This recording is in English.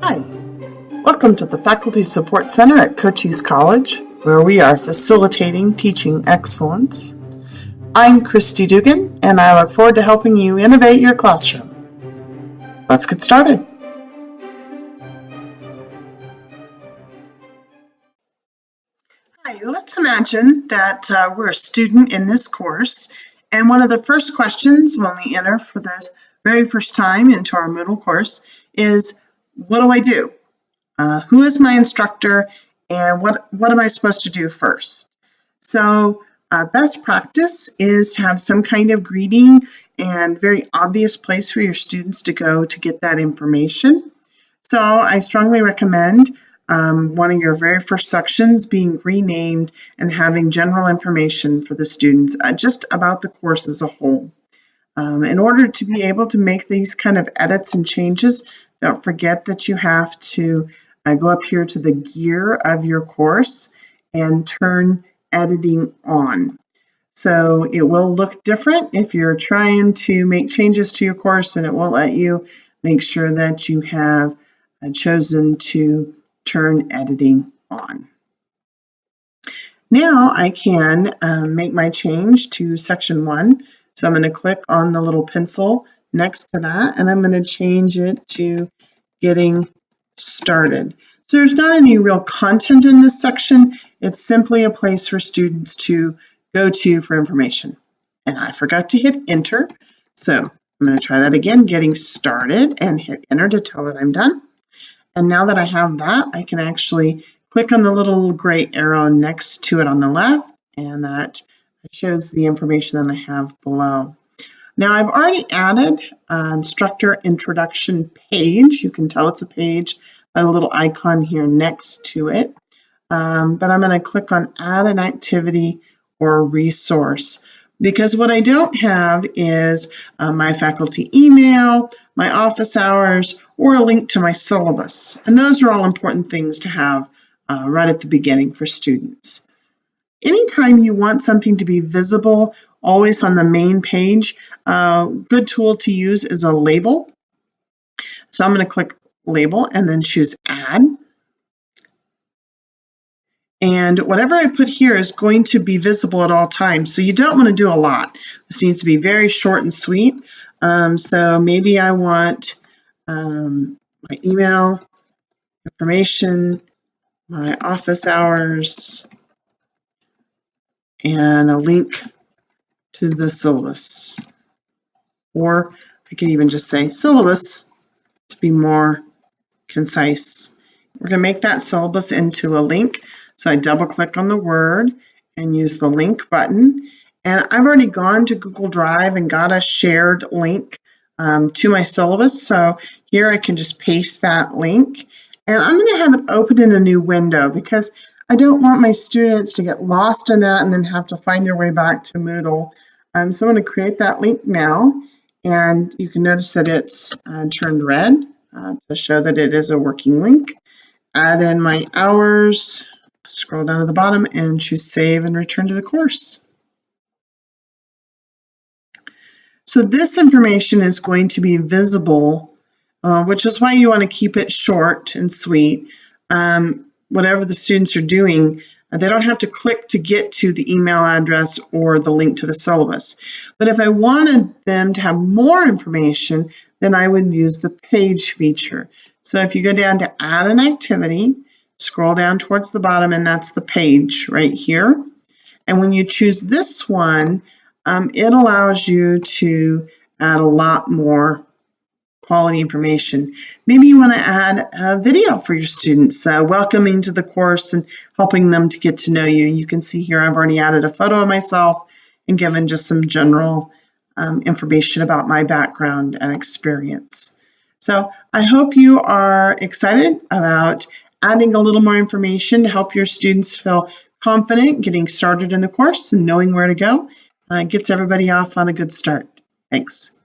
Hi, welcome to the Faculty Support Center at Cochise College, where we are facilitating teaching excellence. I'm Christy Dugan, and I look forward to helping you innovate your classroom. Let's get started. Hi, let's imagine that we're a student in this course, and one of the first questions when we enter for the very first time into our Moodle course is, what do I do? Who is my instructor, and what am I supposed to do first? So best practice is to have some kind of greeting and very obvious place for your students to go to get that information. So I strongly recommend one of your very first sections being renamed and having general information for the students just about the course as a whole. In order to be able to make these kind of edits and changes, don't forget that you have to go up here to the gear of your course and turn editing on. So it will look different if you're trying to make changes to your course, and it won't let you. Make sure that you have chosen to turn editing on. Now I can make my change to section 1. So I'm going to click on the little pencil next to that, and I'm going to change it to getting started. So there's not any real content in this section. It's simply a place for students to go to for information. And I forgot to hit enter. So I'm going to try that again, getting started, and hit enter to tell it I'm done. And now that I have that, I can actually click on the little gray arrow next to it on the left, and that shows the information that I have below. Now I've already added an instructor introduction page. You can tell it's a page by a little icon here next to it. But I'm going to click on add an activity or resource, because what I don't have is my faculty email, my office hours, or a link to my syllabus. And those are all important things to have right at the beginning for students. Anytime you want something to be visible, always on the main page, a good tool to use is a label. So I'm going to click label and then choose add. And whatever I put here is going to be visible at all times. So you don't want to do a lot. This needs to be very short and sweet. So maybe I want my email information, my office hours, and a link to the syllabus. Or I could even just say syllabus to be more concise. We're going to make that syllabus into a link. So I double click on the word and use the link button. And I've already gone to Google Drive and got a shared link to my syllabus. So here I can just paste that link. And I'm going to have it open in a new window because I don't want my students to get lost in that and then have to find their way back to Moodle. So I'm going to create that link now. And you can notice that it's turned red to show that it is a working link. Add in my hours, scroll down to the bottom and choose save and return to the course. So this information is going to be visible, which is why you want to keep it short and sweet. Whatever the students are doing, they don't have to click to get to the email address or the link to the syllabus. But if I wanted them to have more information, then I would use the page feature. So if you go down to add an activity, scroll down towards the bottom, and that's the page right here. And when you choose this one, it allows you to add a lot more quality information. Maybe you want to add a video for your students, welcoming to the course and helping them to get to know you. You can see here I've already added a photo of myself and given just some general information about my background and experience. So I hope you are excited about adding a little more information to help your students feel confident getting started in the course and knowing where to go. Gets everybody off on a good start. Thanks.